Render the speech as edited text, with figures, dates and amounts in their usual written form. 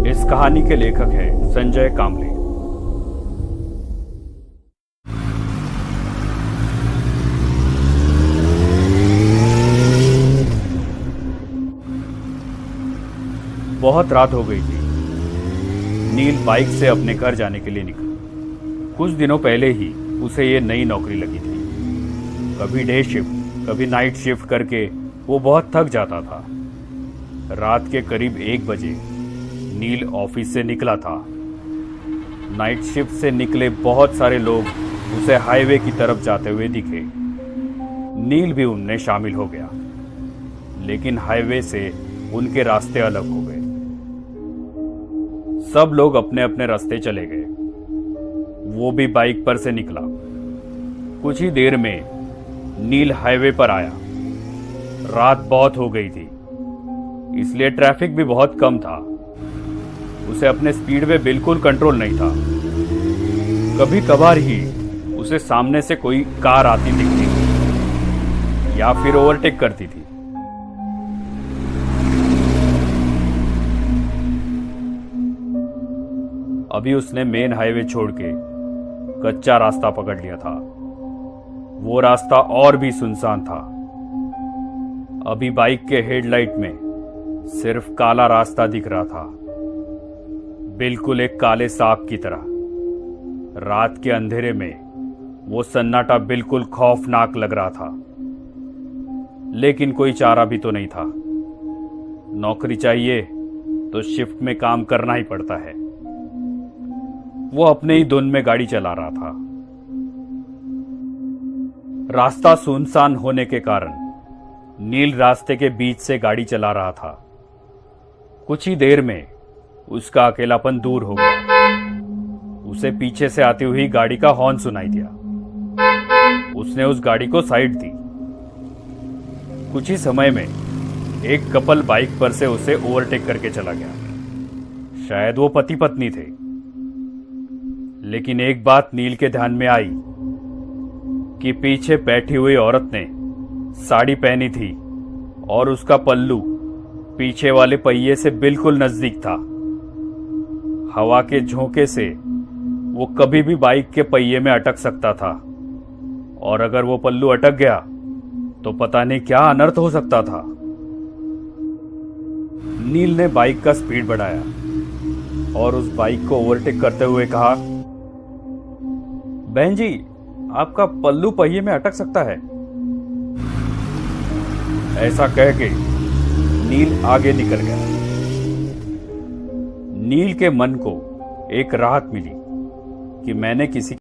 इस कहानी के लेखक हैं संजय कामले। बहुत रात हो गई थी। नील बाइक से अपने घर जाने के लिए निकला। कुछ दिनों पहले ही उसे ये नई नौकरी लगी थी। कभी डे शिफ्ट कभी नाइट शिफ्ट करके वो बहुत थक जाता था। रात के करीब 1 बजे नील ऑफिस से निकला था। नाइट शिफ्ट से निकले बहुत सारे लोग उसे हाईवे की तरफ जाते हुए दिखे। नील भी उनमें शामिल हो गया, लेकिन हाईवे से उनके रास्ते अलग हो गए। सब लोग अपने अपने रास्ते चले गए। वो भी बाइक पर से निकला। कुछ ही देर में नील हाईवे पर आया। रात बहुत हो गई थी, इसलिए ट्रैफिक भी बहुत कम था। उसे अपने स्पीड में बिल्कुल कंट्रोल नहीं था। कभी कभार ही उसे सामने से कोई कार आती दिखती थी या फिर ओवरटेक करती थी। अभी उसने मेन हाईवे छोड़ के कच्चा रास्ता पकड़ लिया था। वो रास्ता और भी सुनसान था। अभी बाइक के हेडलाइट में सिर्फ काला रास्ता दिख रहा था, बिल्कुल एक काले सांप की तरह। रात के अंधेरे में वो सन्नाटा बिल्कुल खौफनाक लग रहा था, लेकिन कोई चारा भी तो नहीं था। नौकरी चाहिए तो शिफ्ट में काम करना ही पड़ता है। वो अपने ही धुन में गाड़ी चला रहा था। रास्ता सुनसान होने के कारण नील रास्ते के बीच से गाड़ी चला रहा था। कुछ ही देर में उसका अकेलापन दूर हो गया। उसे पीछे से आती हुई गाड़ी का हॉर्न सुनाई दिया। उसने उस गाड़ी को साइड दी। कुछ ही समय में एक कपल बाइक पर से उसे ओवरटेक करके चला गया। शायद वो पति पत्नी थे। लेकिन एक बात नील के ध्यान में आई कि पीछे बैठी हुई औरत ने साड़ी पहनी थी और उसका पल्लू पीछे वाले पहिए से बिल्कुल नजदीक था। हवा के झोंके से वो कभी भी बाइक के पहिए में अटक सकता था, और अगर वो पल्लू अटक गया तो पता नहीं क्या अनर्थ हो सकता था। नील ने बाइक का स्पीड बढ़ाया और उस बाइक को ओवरटेक करते हुए कहा, बहन जी, आपका पल्लू पहिए में अटक सकता है। ऐसा कह के नील आगे निकल गया। नील के मन को एक राहत मिली कि मैंने किसी